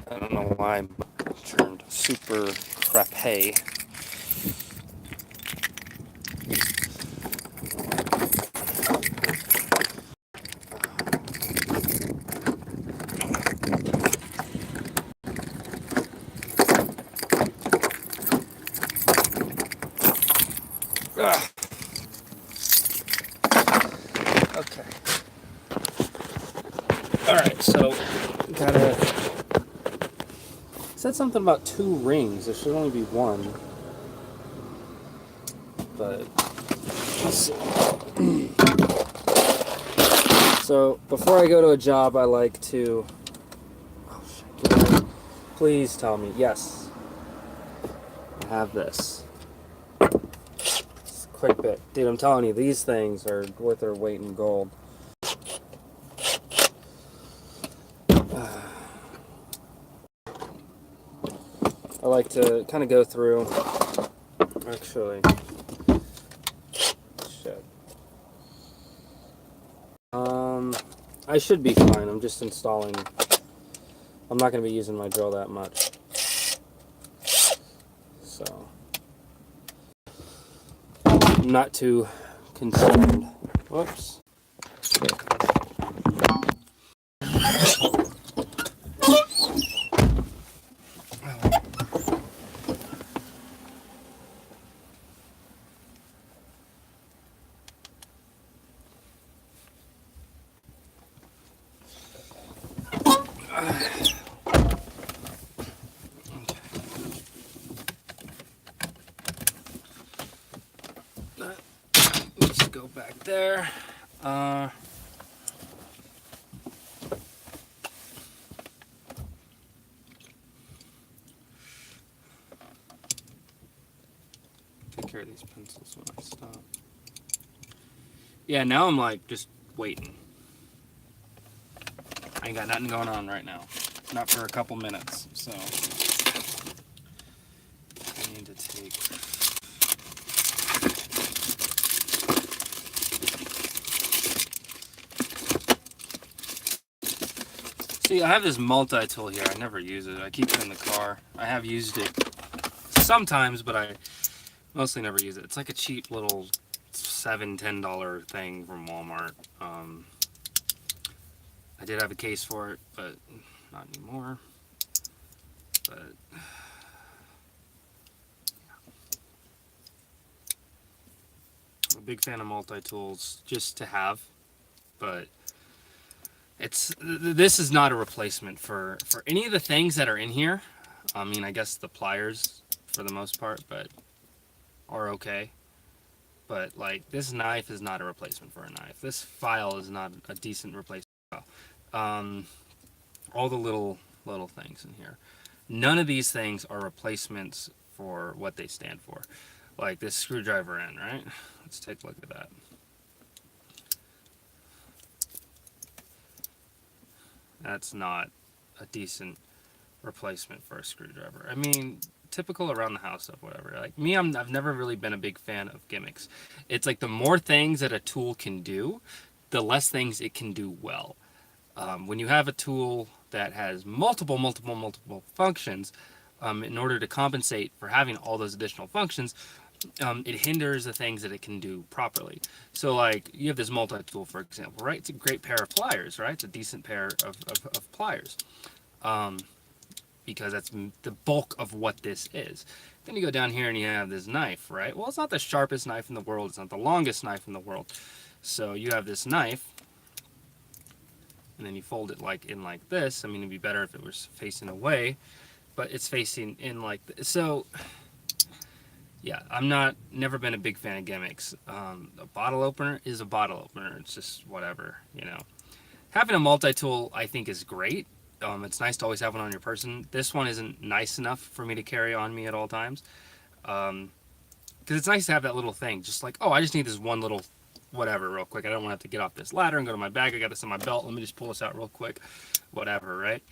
I don't know why I turned super frappe. Ugh. Okay. Alright, so gotta. It said something about 2 rings. There should only be 1. But let's see. So before I go to a job, I like to. Oh shit! Please tell me yes. I have this. It's a quick bit, dude. I'm telling you, these things are worth their weight in gold. I like to kind of go through. Actually, shit. I should be fine. I'm just installing. I'm not going to be using my drill that much. So, I'm not too concerned. Whoops. Let's go back there. Take care of these pencils when I stop. Yeah, now I'm like just waiting. I ain't got nothing going on right now. Not for a couple minutes, so I need to take. See, I have this multi-tool here. I never use it. I keep it in the car. I have used it sometimes, but I mostly never use it. It's like a cheap little $7-10 thing from Walmart. I did have a case for it, but not anymore. But yeah. I'm a big fan of multi-tools just to have, but this is not a replacement for any of the things that are in here. I mean, I guess the pliers for the most part, but are okay. But like this knife is not a replacement for a knife. This file is not a decent replacement file. All the little things in here. None of these things are replacements for what they stand for. Like this screwdriver end, right? Let's take a look at that. That's not a decent replacement for a screwdriver. I mean, typical around the house stuff, whatever. Like me, I've never really been a big fan of gimmicks. It's like the more things that a tool can do, the less things it can do well. When you have a tool that has multiple functions, in order to compensate for having all those additional functions, it hinders the things that it can do properly. So like you have this multi-tool, for example, right? It's a great pair of pliers, right? It's a decent pair of pliers. Because that's the bulk of what this is. Then you go down here and you have this knife, right? Well, it's not the sharpest knife in the world. It's not the longest knife in the world. So you have this knife, and then you fold it like this. I mean, it'd be better if it was facing away, but it's facing in like this. So yeah, never been a big fan of gimmicks. A bottle opener is a bottle opener. It's just whatever, you know. Having a multi-tool, I think, is great. It's nice to always have one on your person. This one isn't nice enough for me to carry on me at all times. Because it's nice to have that little thing. Just like, oh, I just need this one little whatever real quick. I don't want to have to get off this ladder and go to my bag. I got this in my belt. Let me just pull this out real quick. Whatever, right?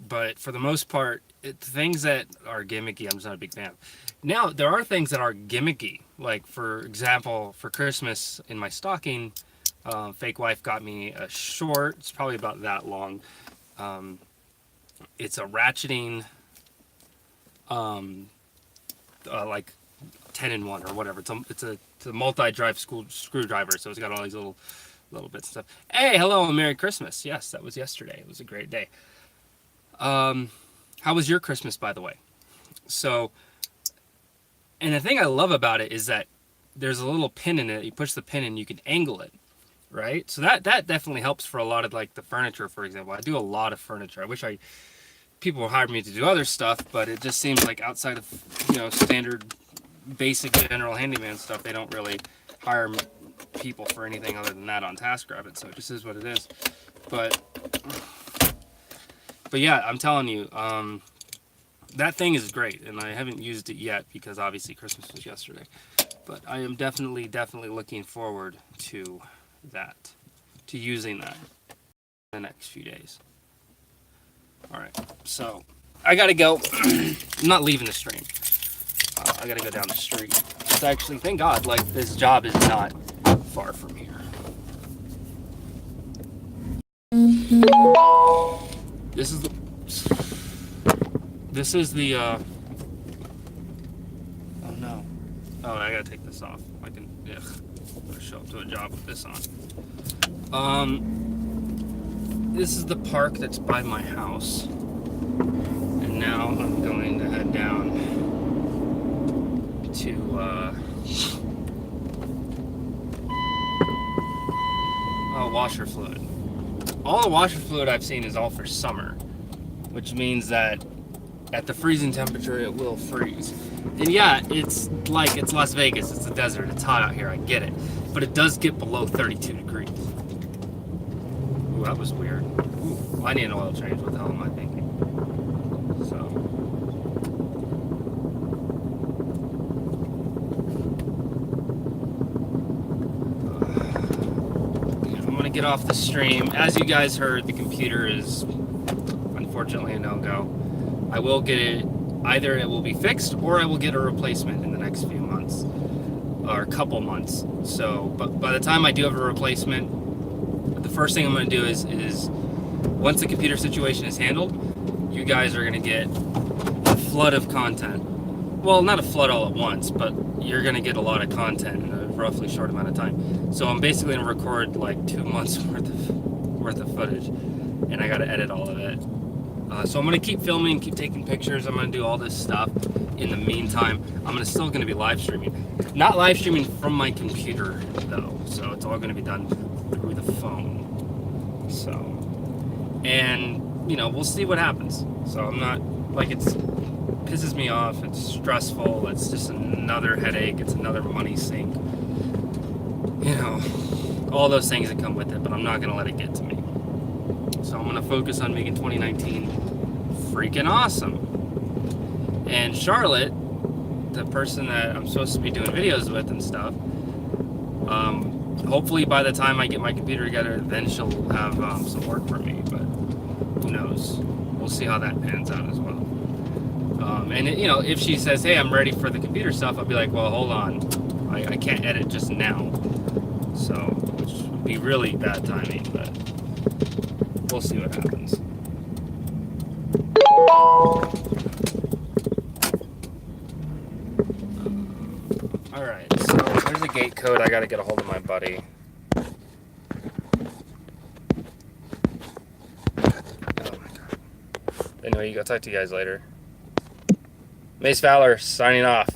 But for the most part, things that are gimmicky, I'm just not a big fan of. Now, there are things that are gimmicky. Like, for example, for Christmas in my stocking, fake wife got me a short. It's probably about that long. It's a ratcheting, like 10-in-1 or whatever. It's a multi-drive screwdriver, so it's got all these little bits and stuff. Hey, hello and Merry Christmas. Yes, that was yesterday. It was a great day. How was your Christmas, by the way? So, and the thing I love about it is that there's a little pin in it. You push the pin and you can angle it, right? So that definitely helps for a lot of like the furniture, for example. I do a lot of furniture. I wish people would hire me to do other stuff, but it just seems like outside of, standard basic general handyman stuff, they don't really hire people for anything other than that on TaskRabbit, so it just is what it is. But yeah, I'm telling you, that thing is great, and I haven't used it yet because obviously Christmas was yesterday. But I am definitely looking forward to that, to using that in the next few days. All right, so I gotta go. I'm not leaving the stream. I gotta go down the street. It's actually, thank God, like this job is not far from here. This is the oh no. Oh, I gotta take this off. I can, I'm gonna show up to a job with this on. This is the park that's by my house. And now I'm going to head down to washer fluid. All the washer fluid I've seen is all for summer, which means that at the freezing temperature it will freeze. And yeah, it's Las Vegas, it's a desert, it's hot out here, I get it. But it does get below 32 degrees. Ooh, that was weird. Ooh, I need an oil change, what the hell am I thinking? So. I'm gonna get off the stream. As you guys heard, the computer is unfortunately a no-go. I will get it, either it will be fixed or I will get a replacement in the next few months or a couple months. So, but by the time I do have a replacement, the first thing I'm going to do is once the computer situation is handled, you guys are going to get a flood of content. Well, not a flood all at once, but you're going to get a lot of content in a roughly short amount of time. So I'm basically going to record like 2 months worth of footage, and I got to edit all of it. So I'm going to keep filming, keep taking pictures. I'm going to do all this stuff. In the meantime, I'm still going to be live streaming. Not live streaming from my computer, though. So it's all going to be done through the phone. So, and, we'll see what happens. So I'm not, it pisses me off. It's stressful. It's just another headache. It's another money sink. All those things that come with it, but I'm not going to let it get to me. So I'm going to focus on making 2019 freaking awesome. And Charlotte, the person that I'm supposed to be doing videos with and stuff, hopefully by the time I get my computer together, then she'll have some work for me, but who knows? We'll see how that pans out as well. And if she says, hey, I'm ready for the computer stuff, I'll be like, well, hold on. I can't edit just now. So, which would be really bad timing, but we'll see what happens. Alright, so there's a gate code. I gotta get a hold of my buddy. Oh my god. Anyway, I'll talk to you guys later. Mace Fowler, signing off.